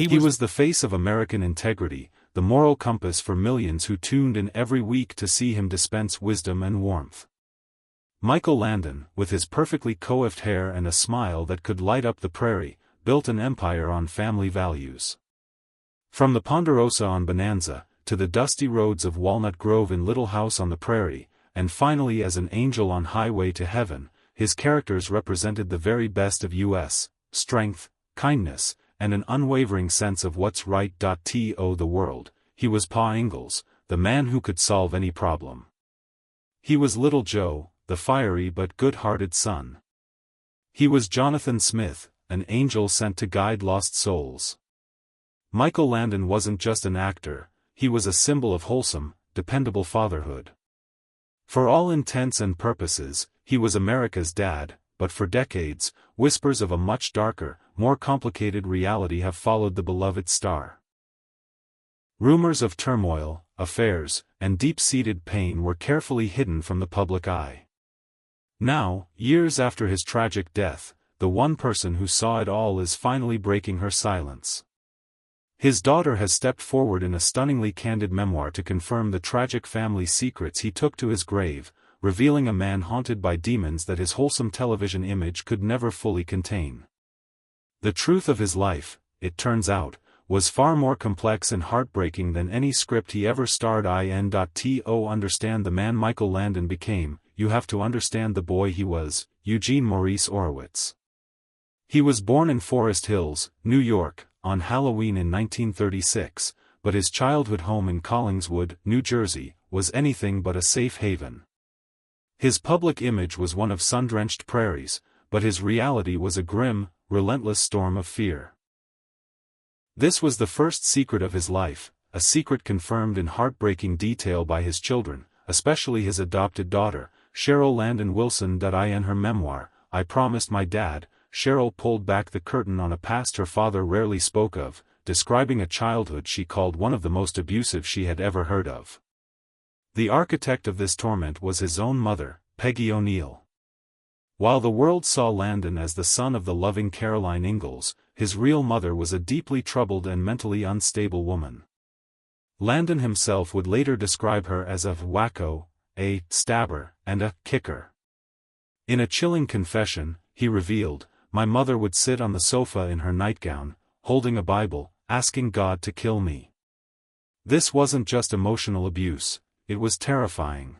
He was the face of American integrity, the moral compass for millions who tuned in every week to see him dispense wisdom and warmth. Michael Landon, with his perfectly coiffed hair and a smile that could light up the prairie, built an empire on family values. From the Ponderosa on Bonanza, to the dusty roads of Walnut Grove in Little House on the Prairie, and finally as an angel on Highway to Heaven, his characters represented the very best of U.S. strength, kindness, and an unwavering sense of what's right. To the world, he was Pa Ingalls, the man who could solve any problem. He was Little Joe, the fiery but good-hearted son. He was Jonathan Smith, an angel sent to guide lost souls. Michael Landon wasn't just an actor, he was a symbol of wholesome, dependable fatherhood. For all intents and purposes, he was America's dad, but for decades, whispers of a much darker, more complicated reality have followed the beloved star. Rumors of turmoil, affairs, and deep-seated pain were carefully hidden from the public eye. Now, years after his tragic death, the one person who saw it all is finally breaking her silence. His daughter has stepped forward in a stunningly candid memoir to confirm the tragic family secrets he took to his grave, revealing a man haunted by demons that his wholesome television image could never fully contain. The truth of his life, it turns out, was far more complex and heartbreaking than any script he ever starred in. To understand the man Michael Landon became, you have to understand the boy he was, Eugene Maurice Orowitz. He was born in Forest Hills, New York, on Halloween in 1936, but his childhood home in Collingswood, New Jersey, was anything but a safe haven. His public image was one of sun-drenched prairies, but his reality was a grim, relentless storm of fear. This was the first secret of his life, a secret confirmed in heartbreaking detail by his children, especially his adopted daughter, Cheryl Landon Wilson. In her memoir, I Promised My Dad, Cheryl pulled back the curtain on a past her father rarely spoke of, describing a childhood she called one of the most abusive she had ever heard of. The architect of this torment was his own mother, Peggy O'Neill. While the world saw Landon as the son of the loving Caroline Ingalls, his real mother was a deeply troubled and mentally unstable woman. Landon himself would later describe her as a wacko, a stabber, and a kicker. In a chilling confession, he revealed, "My mother would sit on the sofa in her nightgown, holding a Bible, asking God to kill me." This wasn't just emotional abuse, it was terrifying.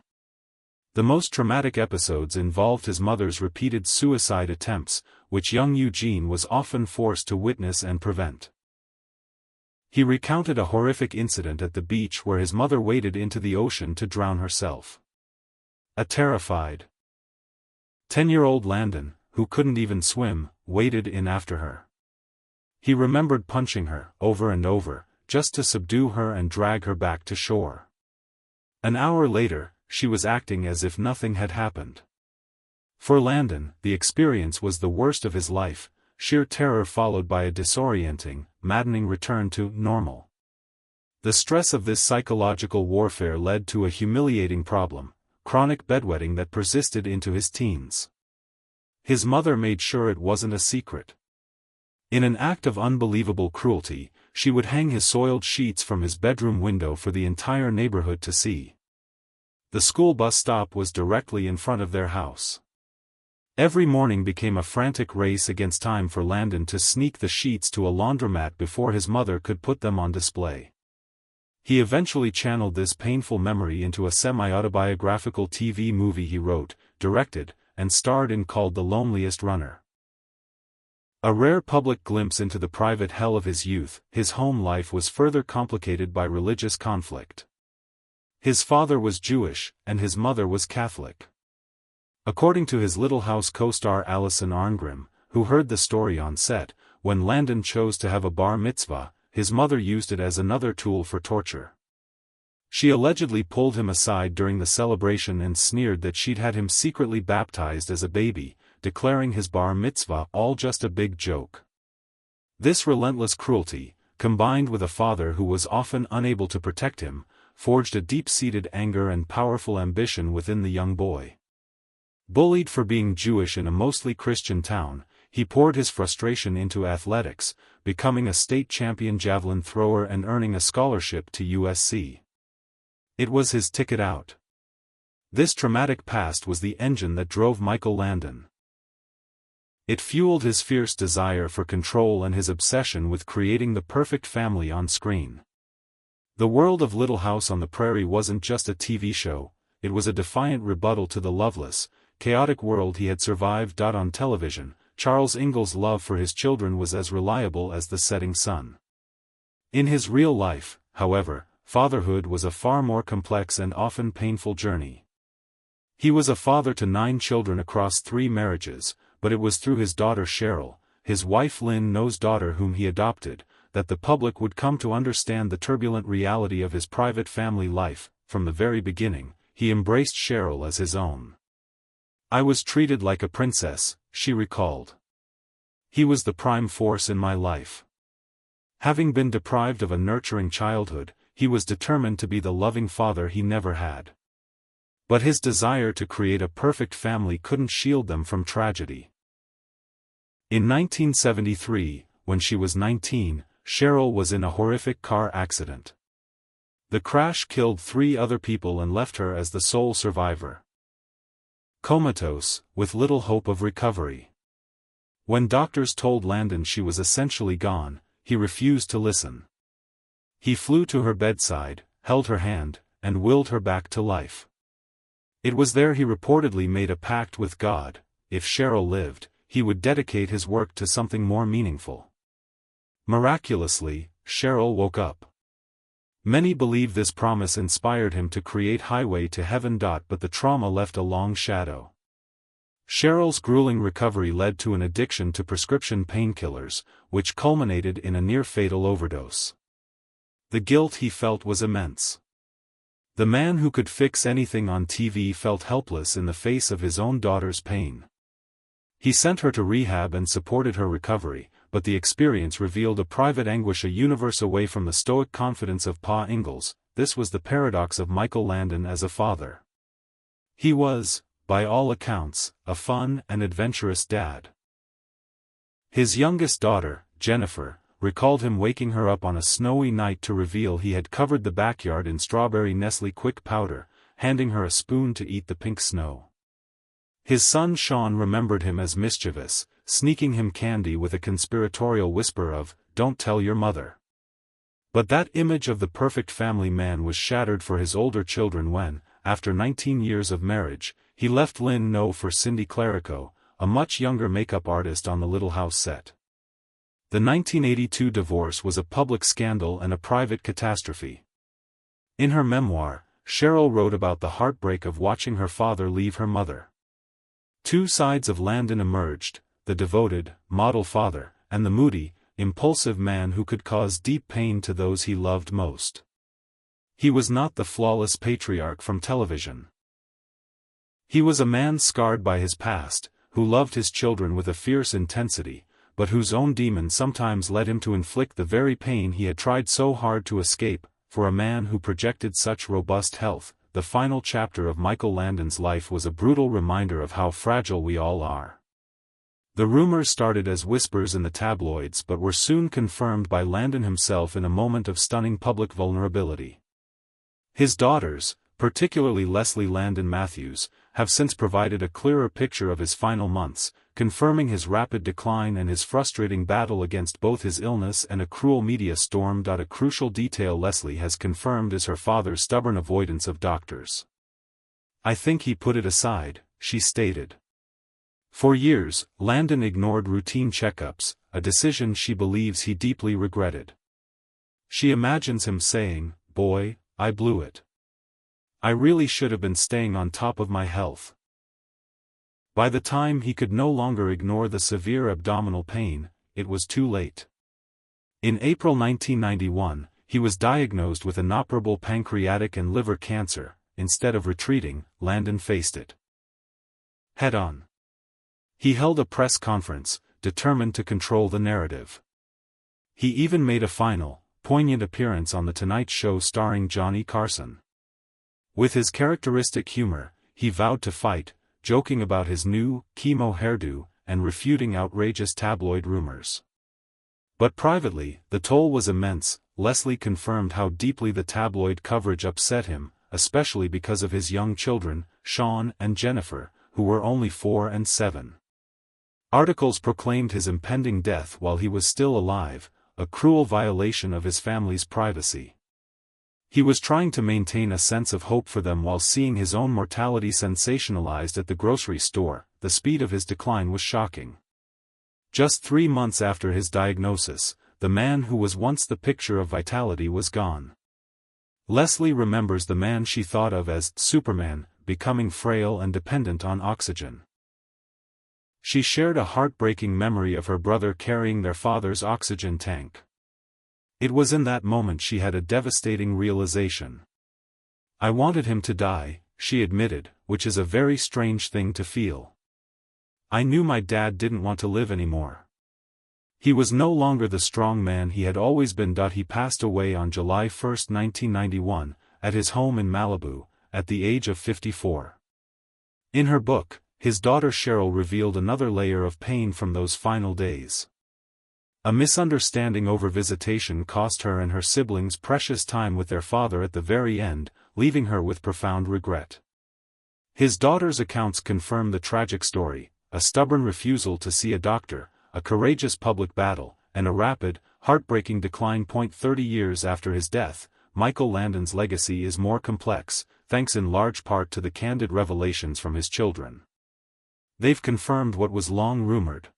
The most traumatic episodes involved his mother's repeated suicide attempts, which young Eugene was often forced to witness and prevent. He recounted a horrific incident at the beach where his mother waded into the ocean to drown herself. A terrified 10-year-old Landon, who couldn't even swim, waded in after her. He remembered punching her, over and over, just to subdue her and drag her back to shore. An hour later, she was acting as if nothing had happened. For Landon, the experience was the worst of his life, sheer terror followed by a disorienting, maddening return to normal. The stress of this psychological warfare led to a humiliating problem, chronic bedwetting that persisted into his teens. His mother made sure it wasn't a secret. In an act of unbelievable cruelty, she would hang his soiled sheets from his bedroom window for the entire neighborhood to see. The school bus stop was directly in front of their house. Every morning became a frantic race against time for Landon to sneak the sheets to a laundromat before his mother could put them on display. He eventually channeled this painful memory into a semi-autobiographical TV movie he wrote, directed, and starred in called The Loneliest Runner. A rare public glimpse into the private hell of his youth, his home life was further complicated by religious conflict. His father was Jewish, and his mother was Catholic. According to his Little House co-star Alison Arngrim, who heard the story on set, when Landon chose to have a bar mitzvah, his mother used it as another tool for torture. She allegedly pulled him aside during the celebration and sneered that she'd had him secretly baptized as a baby, declaring his bar mitzvah all just a big joke. This relentless cruelty, combined with a father who was often unable to protect him, forged a deep-seated anger and powerful ambition within the young boy. Bullied for being Jewish in a mostly Christian town, he poured his frustration into athletics, becoming a state champion javelin thrower and earning a scholarship to USC. It was his ticket out. This traumatic past was the engine that drove Michael Landon. It fueled his fierce desire for control and his obsession with creating the perfect family on screen. The world of Little House on the Prairie wasn't just a TV show, it was a defiant rebuttal to the loveless, chaotic world he had survived. On television, Charles Ingalls' love for his children was as reliable as the setting sun. In his real life, however, fatherhood was a far more complex and often painful journey. He was a father to 9 children across 3 marriages, but it was through his daughter Cheryl, his wife Lynn-No's daughter whom he adopted, that the public would come to understand the turbulent reality of his private family life. From the very beginning, he embraced Cheryl as his own. "I was treated like a princess," she recalled. "He was the prime force in my life." Having been deprived of a nurturing childhood, he was determined to be the loving father he never had. But his desire to create a perfect family couldn't shield them from tragedy. In 1973, when she was 19, Cheryl was in a horrific car accident. The crash killed 3 other people and left her as the sole survivor. Comatose, with little hope of recovery. When doctors told Landon she was essentially gone, he refused to listen. He flew to her bedside, held her hand, and willed her back to life. It was there he reportedly made a pact with God: if Cheryl lived, he would dedicate his work to something more meaningful. Miraculously, Cheryl woke up. Many believe this promise inspired him to create Highway to Heaven. But the trauma left a long shadow. Cheryl's grueling recovery led to an addiction to prescription painkillers, which culminated in a near-fatal overdose. The guilt he felt was immense. The man who could fix anything on TV felt helpless in the face of his own daughter's pain. He sent her to rehab and supported her recovery, but the experience revealed a private anguish a universe away from the stoic confidence of Pa Ingalls. This was the paradox of Michael Landon as a father. He was, by all accounts, a fun and adventurous dad. His youngest daughter, Jennifer, recalled him waking her up on a snowy night to reveal he had covered the backyard in strawberry Nestle Quick powder, handing her a spoon to eat the pink snow. His son Sean remembered him as mischievous, sneaking him candy with a conspiratorial whisper of, "Don't tell your mother." But that image of the perfect family man was shattered for his older children when, after 19 years of marriage, he left Lynn-No for Cindy Clerico, a much younger makeup artist on the Little House set. The 1982 divorce was a public scandal and a private catastrophe. In her memoir, Cheryl wrote about the heartbreak of watching her father leave her mother. 2 sides of Landon emerged: the devoted, model father, and the moody, impulsive man who could cause deep pain to those he loved most. He was not the flawless patriarch from television. He was a man scarred by his past, who loved his children with a fierce intensity, but whose own demons sometimes led him to inflict the very pain he had tried so hard to escape. For a man who projected such robust health, the final chapter of Michael Landon's life was a brutal reminder of how fragile we all are. The rumors started as whispers in the tabloids but were soon confirmed by Landon himself in a moment of stunning public vulnerability. His daughters, particularly Leslie Landon Matthews, have since provided a clearer picture of his final months, confirming his rapid decline and his frustrating battle against both his illness and a cruel media storm. A crucial detail Leslie has confirmed is her father's stubborn avoidance of doctors. "I think he put it aside," she stated. For years, Landon ignored routine checkups, a decision she believes he deeply regretted. She imagines him saying, "Boy, I blew it. I really should have been staying on top of my health." By the time he could no longer ignore the severe abdominal pain, it was too late. In April 1991, he was diagnosed with inoperable pancreatic and liver cancer. Instead of retreating, Landon faced it head-on. He held a press conference, determined to control the narrative. He even made a final, poignant appearance on The Tonight Show starring Johnny Carson. With his characteristic humor, he vowed to fight, joking about his new, chemo hairdo, and refuting outrageous tabloid rumors. But privately, the toll was immense. Leslie confirmed how deeply the tabloid coverage upset him, especially because of his young children, Sean and Jennifer, who were only 4 and 7. Articles proclaimed his impending death while he was still alive, a cruel violation of his family's privacy. He was trying to maintain a sense of hope for them while seeing his own mortality sensationalized at the grocery store. The speed of his decline was shocking. Just 3 months after his diagnosis, the man who was once the picture of vitality was gone. Leslie remembers the man she thought of as Superman, becoming frail and dependent on oxygen. She shared a heartbreaking memory of her brother carrying their father's oxygen tank. It was in that moment she had a devastating realization. "I wanted him to die," she admitted, which is a very strange thing to feel. "I knew my dad didn't want to live anymore. He was no longer the strong man he had always been." He passed away on July 1, 1991, at his home in Malibu, at the age of 54. In her book, his daughter Cheryl revealed another layer of pain from those final days. A misunderstanding over visitation cost her and her siblings precious time with their father at the very end, leaving her with profound regret. His daughter's accounts confirm the tragic story: a stubborn refusal to see a doctor, a courageous public battle, and a rapid, heartbreaking decline. 30 years after his death, Michael Landon's legacy is more complex, thanks in large part to the candid revelations from his children. They've confirmed what was long rumored: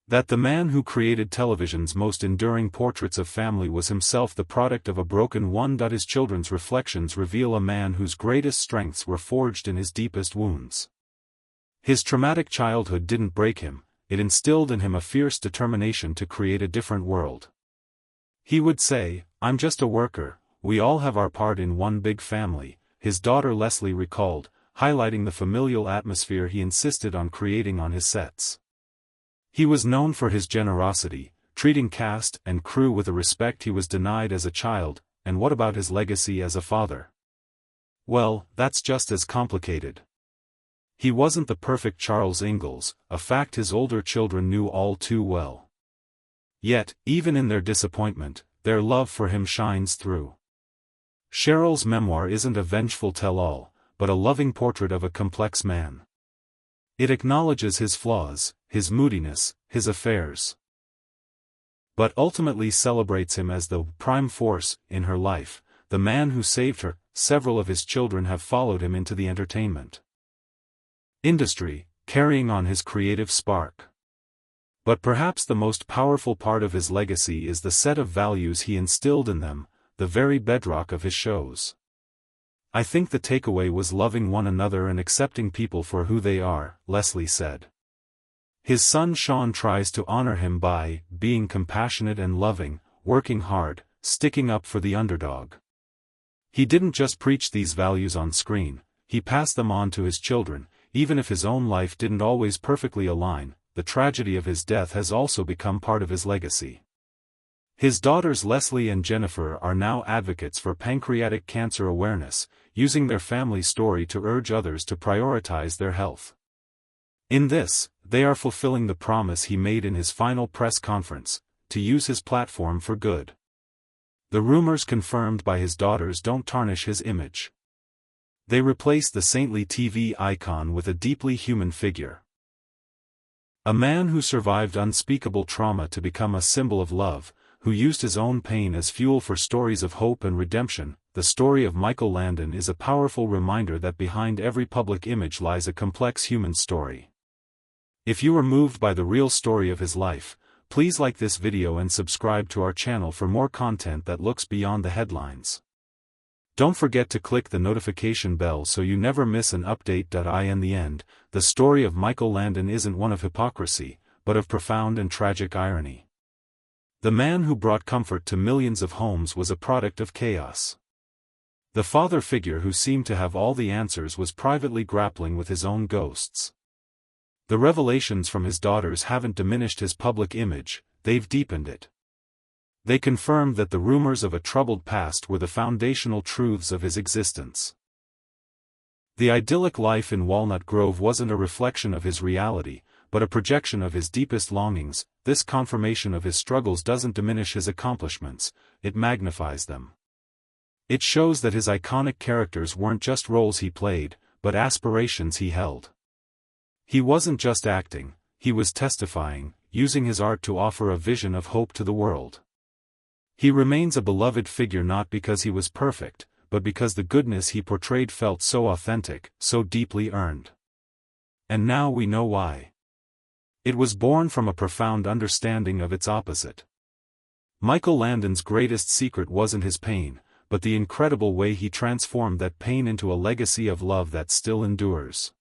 that the man who created television's most enduring portraits of family was himself the product of a broken one. His children's reflections reveal a man whose greatest strengths were forged in his deepest wounds. His traumatic childhood didn't break him, it instilled in him a fierce determination to create a different world. He would say, "I'm just a worker, we all have our part in one big family," his daughter Leslie recalled, highlighting the familial atmosphere he insisted on creating on his sets. He was known for his generosity, treating cast and crew with a respect he was denied as a child. And what about his legacy as a father? Well, that's just as complicated. He wasn't the perfect Charles Ingalls, a fact his older children knew all too well. Yet, even in their disappointment, their love for him shines through. Cheryl's memoir isn't a vengeful tell-all, but a loving portrait of a complex man. It acknowledges his flaws, his moodiness, his affairs, but ultimately celebrates him as the prime force in her life, the man who saved her. Several of his children have followed him into the entertainment industry, carrying on his creative spark. But perhaps the most powerful part of his legacy is the set of values he instilled in them, the very bedrock of his shows. "I think the takeaway was loving one another and accepting people for who they are," Leslie said. His son Sean tries to honor him by being compassionate and loving, working hard, sticking up for the underdog. He didn't just preach these values on screen, he passed them on to his children. Even if his own life didn't always perfectly align, the tragedy of his death has also become part of his legacy. His daughters Leslie and Jennifer are now advocates for pancreatic cancer awareness, using their family story to urge others to prioritize their health. In this, they are fulfilling the promise he made in his final press conference, to use his platform for good. The rumors confirmed by his daughters don't tarnish his image. They replace the saintly TV icon with a deeply human figure. A man who survived unspeakable trauma to become a symbol of love, who used his own pain as fuel for stories of hope and redemption. The story of Michael Landon is a powerful reminder that behind every public image lies a complex human story. If you were moved by the real story of his life, please like this video and subscribe to our channel for more content that looks beyond the headlines. Don't forget to click the notification bell so you never miss an update. In the end, the story of Michael Landon isn't one of hypocrisy, but of profound and tragic irony. The man who brought comfort to millions of homes was a product of chaos. The father figure who seemed to have all the answers was privately grappling with his own ghosts. The revelations from his daughters haven't diminished his public image, they've deepened it. They confirmed that the rumors of a troubled past were the foundational truths of his existence. The idyllic life in Walnut Grove wasn't a reflection of his reality, but but a projection of his deepest longings. This confirmation of his struggles doesn't diminish his accomplishments, it magnifies them. It shows that his iconic characters weren't just roles he played, but aspirations he held. He wasn't just acting, he was testifying, using his art to offer a vision of hope to the world. He remains a beloved figure not because he was perfect, but because the goodness he portrayed felt so authentic, so deeply earned. And now we know why. It was born from a profound understanding of its opposite. Michael Landon's greatest secret wasn't his pain, but the incredible way he transformed that pain into a legacy of love that still endures.